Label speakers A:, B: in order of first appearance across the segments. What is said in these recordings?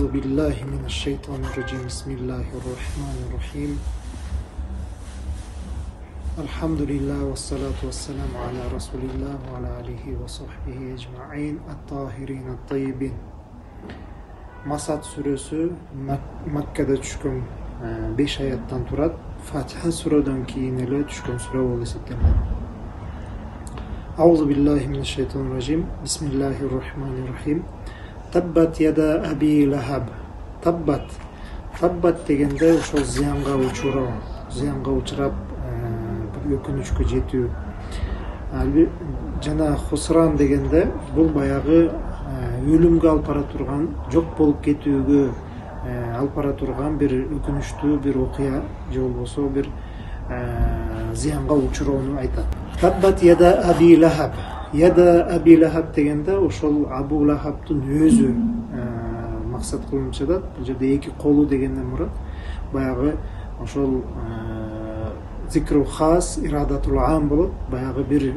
A: Euzu billahi mineşşeytanirracim. Bismillahirrahmanirrahim. Elhamdülillah ve salatu ve selamu ala Resulillah ve ala alihi ve sahbihi ecma'in et-tahirin et-tayyibin. Masad suresi Makke'de tushgan 5 oyatdan turadi. Fatiha suradan keyin ele tushgan sura bo'lib hisoblanadi. Euzu billahi mineşşeytanirracim. Bismillahirrahmanirrahim. Tabbat yada abi lahab. Tabbat degende ошол зыянга учурап өкүнүчкө жетүү. Жана хусран дегенде бул баягы өлүмгө алып бара турган, жок болуп кетүүгө алып бара турган бир өкүнүчтүү бир окуя же болбосо бир зыянга учуроону айтат. Таббат яда аби лахаб. Яда аби лахаб дегенде ошол Абу Лахабтын өзү максат кылынып жатат. Бул жерде эки колу дегенден мурат баягы ошол зикру хас ирадатул ам болот. Баягы бир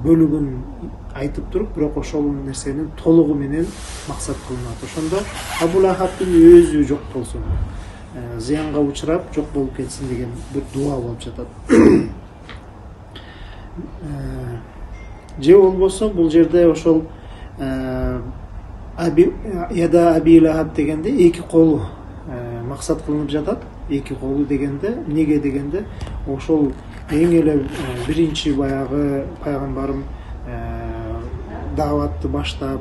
A: бөлүгүн айтып туруп, бирок ошол нерсенин толугу менен максат кылынат. Ошондо Абу Лахабтын өзү жок болсун, зыянга учурап жок болуп кетсин деген бир дуа болуп жатат. Же болбосо бул жерде ошол яда аби лахаб дегенде эки колу максат кылынып жатат. Эки колу дегенде эмнеге дегенде ошол эң эле биринчи баягы пайгамбарым дааватты баштап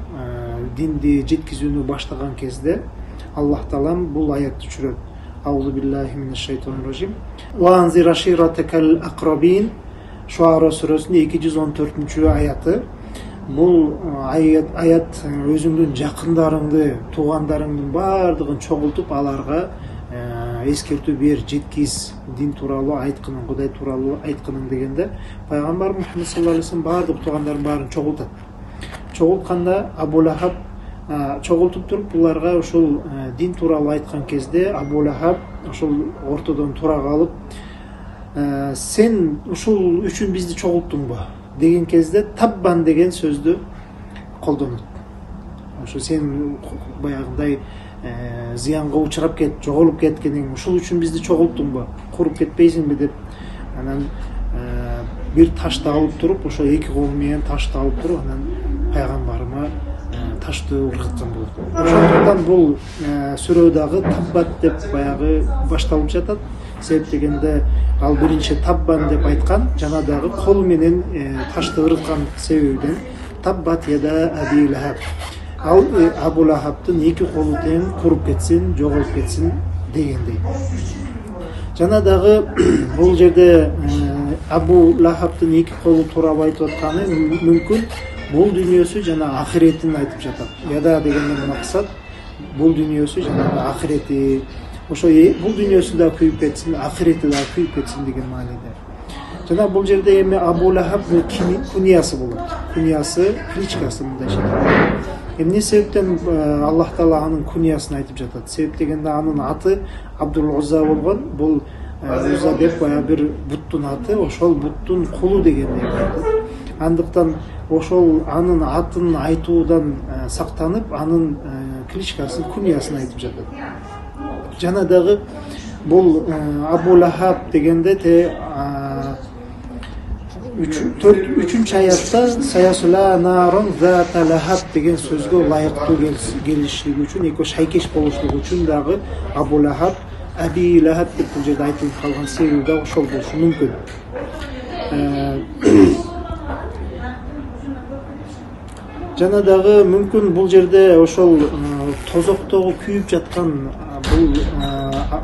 A: динди жеткизүүнү баштаган кезде Аллах Таалам бул аятты түшүрөт. Аузу биллахи минеш-шайтанир-ражим. Ва анзир аширатакал акрабин. Шуара сүрөсүнүн 214-аяты. Бул аят өзүңдүн жакындарыңды, туугандарыңдын баардыгын чогултуп, аларга эскертүү бер, жеткиз, дин тууралуу айткының, Кудай тууралуу айткының дегенде пайгамбар Мухаммед саллаллаху алейхи вассалам баардык туугандарын баарын чогултат. Чогултканда Абу Лахаб чогултуп туруп, буларга ошол дин тууралуу айткан кезде Абу Лахаб ошол ортодон тура калып, сен ушул үчүн бизди чогулттуңбу деген кезде таббан деген сөздү колдонот. Ошо сен баягындай зыянга учурап жоголуп кеткениң ушул үчүн бизди чогулттуңбу, куруп кетпейсиңби деп, анан бир ташты алып туруп, ошо эки колу менен ташты алып туруп, анан пайгамбарыма ташты ыргыткан болот. Ошондуктан бул сүрөдөгү таббат деп баягы башталып жатат. Себеп дегенде ал биринчи таббан деп айткан, жана дагы колу менен ташты ыргыткан себебинен таббат яда аби лахаб. Ал Абу Лахабтын эки колу тең куруп кетсин, жоголуп кетсин дегендей. Жана дагы бул жерде Абу Лахабтын эки колу тууралуу айтып атканы мүмкүн бул дүйнөсү жана ахиретин айтып жатат. Яда дегенден максат бул дүйнөсү жана ахирети. Ошо бул дүйнөсү да күйүп кетсин, ахирети да күйүп кетсин деген мааниде. Жана бул жерде эми Абу Лахаб куниясы болот. Куниясы, кличкасы мындайча. Эмне себептен Аллах Таала анын куниясын айтып жатат? Себеп дегенде анын аты Абдул Узза болгон. Бул Узза деп баягы бир буттун аты, ошол буттун кулу дегендей айтат. Андыктан ошол анын атын айтуудан сактанып, анын кличкасын, куниясын айтып жатат. Жана дагы бул Абу Лахаб дегенде үчүнчү аятта саясула нарун зата лахаб деген сөзгө ылайыктуу келишлиги үчүн, эки шайкеш болушлугу үчүн дагы Абу Лахаб аби лахаб деп бул жерде айтылып калган себеби да ошол болушу мүмкүн. Жана дагы мүмкүн бул жерде ошол тозоктогу күйүп жаткан бул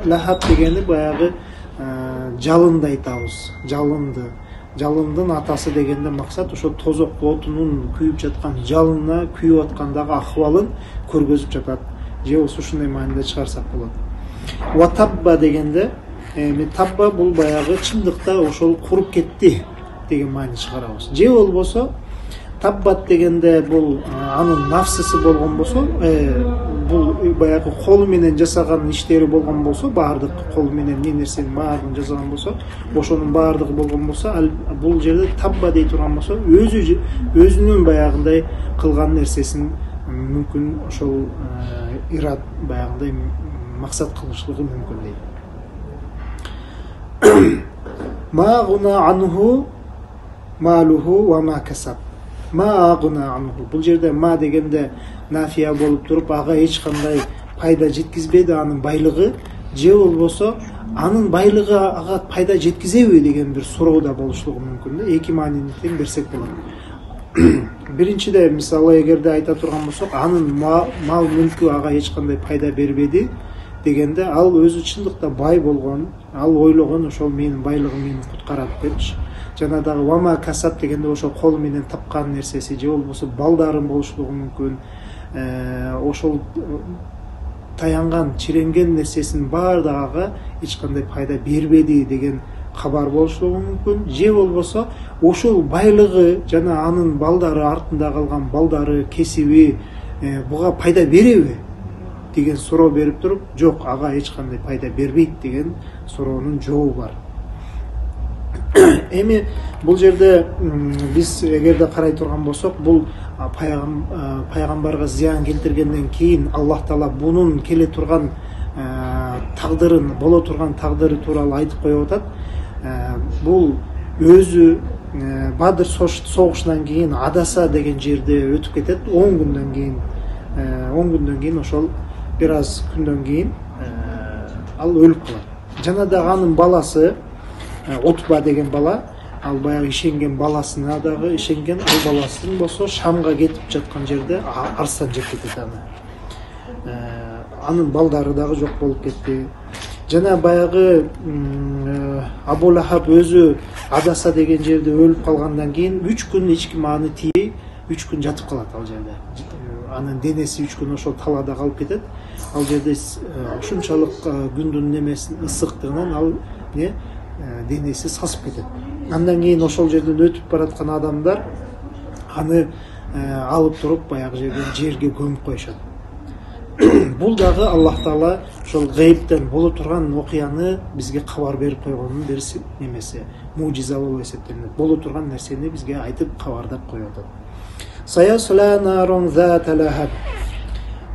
A: Лахаб дегени баягы жалынды айтабыз. Жалындын атасы дегенде максат ошо тозок отунун күйүп жаткан жалына, күйүп аткандагы акыбалын көргөзүп жатат. Же болсо ушундай мааниде чыгарсак болот. Ва табба дегенде табба бул баягы чындыкта ошол куруп кетти деген маани чыгарабыз. Же болбосо таббат дегенде бул анын нафсысы болгон болсо, бул баягы колу менен жасаган иштери болгон болсо, баардык колу менен не нерсенин баардыгын жасаган болсо, ошонун баардыгы болгон болсо, бул жерде табба дей турган болсо, өзүнүн баягындай кылган нерсесин мүмкүн ошол ирад баягындай максат кылышлыгы мүмкүн дейт. Ма гуна анху малуху ва ма касаб. Ма гуна анху. Бул жерде ма дегенде нафия болуп туруп, ага эч кандай пайда жеткизбеди анын байлыгы, же болбосо анын байлыгы ага пайда жеткизеби деген бир суроо да болушлугу мүмкүн да. Эки маанини тең берсек болот. Биринчиде мисалы эгерде айта турган болсок, анын мал мүлкү ага эч кандай пайда бербеди дегенде, ал өзү чындыкта бай болгон, ал ойлогон ошол менин байлыгым мени куткарат депчи. Жана дагы вама касап дегенде ошол кол менен тапкан нерсеси же болбосо балдарым болушлугу мүмкүн. Ошол таянган, чиренген нерсесинин баардыгы эч кандай пайда бербеди деген кабар болушлугу мүмкүн. Же болбосо ошол байлыгы жана анын балдары, артында калган балдары, кесиби буга пайда береби деген суроо берип туруп, жок, ага эч кандай пайда бербейт деген суроонун жообу бар. Эми бул жерде биз эгерде карай турган болсок, бул пайгамбарга зыян келтиргенден кийин Аллах Таала бунун келе турган тагдырын, боло турган тагдыры тууралуу айтып коюп атат. Бул өзү Бадыр согушунан кийин Адаса деген жерде өтүп кетет. 10 күндөн кийин ошол бир аз күндөн кийин ал өлүп калат. Жана дагы анын баласы Утба деген бала, ал баягы ишенген баласына дагы ишенген, ал баласын болсо Шамга кетип жаткан жерде арстан жеп кетет аны. Анын балдары дагы жок болуп кетти. Жана баягы Абу Лахаб өзү Адаса деген жерде өлүп калгандан кийин 3 күн эч ким аны тийбей 3 күн жатып калат ал жерде. Анын денеси 3 күн ошол талаада калып кетет. Ал жерде ушунчалык күндүн немесин ысыктыгынан ал денеси сасып кетет. Андан кийин ошол жерден өтүп бараткан адамдар аны алып туруп баягы жерге көмүп коюшат. Бул дагы Аллах Таала ошол гайыптан боло турган окуяны бизге кабар берип койгонун берси немеси, мужиза болуп эсептелет. Боло турган нерсени бизге айтып кабардап коюп атат. Саясла нарун зата лахаб.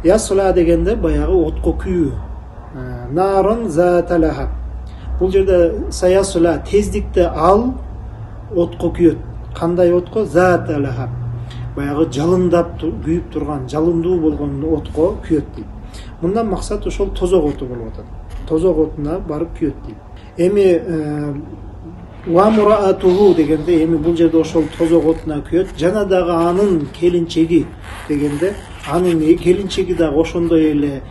A: Ясла дегенде баягы отко күйүү. Нарун зата лахаб. Бул жерде саясла тездикте ал отко күйөт. Кандай отко? Зата лахаб. Баягы жалындап күйүп турган, жалындуу болгон отко күйөт дейт. Мындан максат ошол тозок оту болуп атат. Тозок отуна барып күйөт дейт. Эми ва мураатуху дегенде, эми бул жерде ошол тозок отуна күйөт. Жана дагы анын келинчеги дегенде, анын келинчеги дагы ошондой эле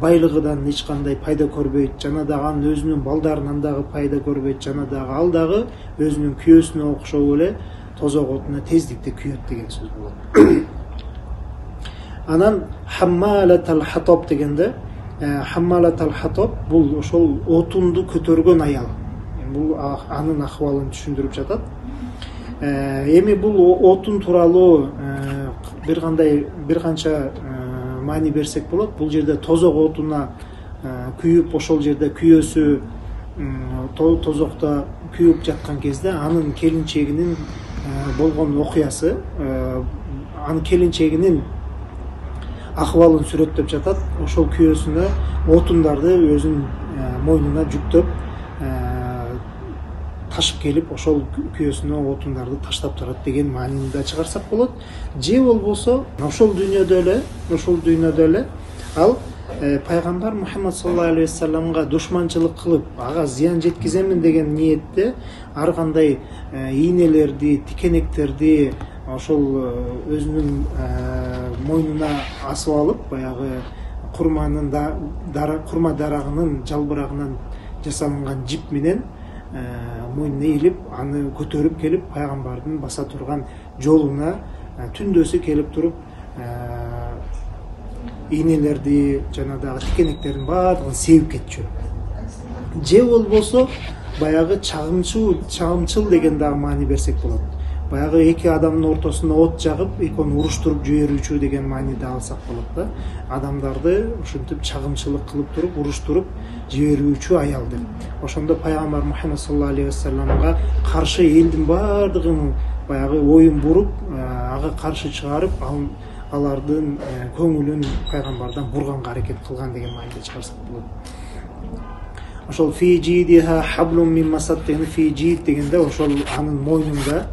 A: байлыгыдан эч кандай пайда көрбөйт. Жана дагы анын өзүнүн балдарынан дагы пайда көрбөйт. Жана дагы ал дагы өзүнүн күйөөсүнө окшоп эле тозок отуна тездикте күйөт деген сөз болот. Анан хаммалатал хатоб дегенде, хаммалатал хатоб бул ошол отунду көтөргөн аял. Бул анын акыбалын түшүндүрүп жатат. Эми бул отун тууралуу бир канча маани берсек болот. Бул жерде тозок отуна күйүп, ошол жерде күйөөсү тозокто күйүп жаткан кезде анын келинчегинин болгон окуясы, анын келинчегинин акыбалын сүрөттөп жатат. Ошол күйөөсүнө отундарды өзүнүн мойнуна жүктөп ташып келип, ошол күйөөсүнө отундарды таштап турат деген маанини да чыгарсак болот. Же болбосо ошол дүйнөдө эле ал пайгамбар Мухаммад саллаллаху алейхи вассаламга душманчылык кылып, ага зыян жеткиземин деген ниетте ар кандай ийнелерди, тикенектерди ошол өзүнүн мойнуна асып алып, баягы курма дарагынын жалбырагынан жасалган жип менен мойнуна илип, аны көтөрүп келип пайгамбардын баса турган жолуна түндөсү келип туруп ийнелерди жана дагы тикенектердин баардыгын себип кетчү. Же болбосо баягы чагымчыл деген дагы маани берсек болот. Баягы эки адамдын ортосуна от жагып, экөөнү уруштуруп жиберүүчү деген маани да алсак болот да. Адамдарды ушинтип чагымчылык кылып туруп, уруштуруп жиберүүчү аял деп. Ошондо пайгамбар Мухаммад саллаллаху алейхи вассаламга каршы элдин баардыгын баягы оюн буруп, ага каршы чыгарып, алардын көңүлүн пайгамбардан бурганга аракет кылган деген маанide чыгарсак болот. Ошол фи жидиха хаблун мин масад деген фи жид дегенде ошол анын мойнунда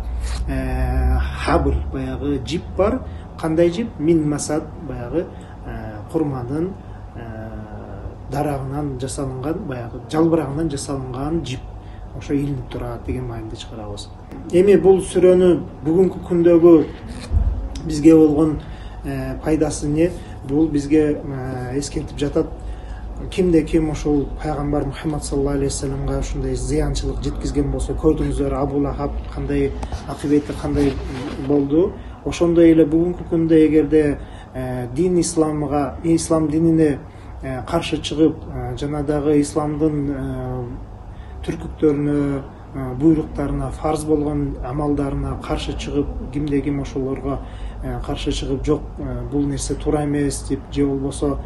A: хабл баягы жип бар. Кандай жип? Мин масад баягы курманын дарагынан жасалынган, баягы жалбырагынан жасалынган жип. Ошо илинип турат деген маанide чыгарабыз. Эми бул сүрөнү бүгүнкү күндөгү бизге болгон пайдасы не? Бул бизге эскертип жатат. Кимде ким ошол пайгамбар Мухаммад саллаллаху алейхи вассаламга ушундай зыянчылык жеткизген болсо, көрдүңүздөр Абу Лахаб кандай акыбети кандай болду. Ошондой эле бүгүнкү күндө эгерде дин ислам динине каршы чыгып, жана дагы исламдын түркүктөрүнө, буйруктарына, фарз болгон амалдарына каршы чыгып, кимде ким ошолорго каршы чыгып, жок бул нерсе туура эмес деп, же болбосо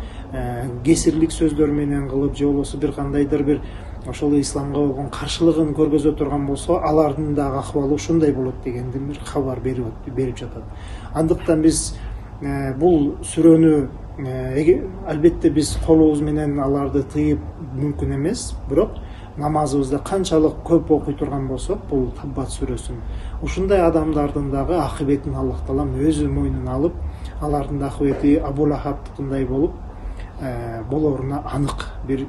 A: кесирлик сөздөр менен кылып, же болбосо бир кандайдыр бир ошол исламга болгон каршылыгын көргөзө турган болсо, алардын дагы акыбалы ушундай болот дегенден бир кабар берип жатат. Андыктан биз бул сүрөнү албетте биз колубуз менен аларды тыйып мүмкүн эмес, бирок намазыбызда канчалык көп окуй турган болсок, бул Таббат сүрөсүн, ушундай адамдардын дагы акыбетин Аллах Таалам өзү мойнуна алып, алардын да акыбети Абу Лахабтыкындай болуп болоруна анык бир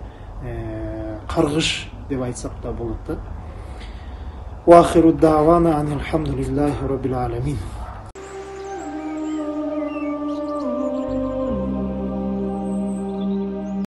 A: каргыш деп айтсак да болот да. Ва ахиру давана анил хамдулиллахи rabbil alamin.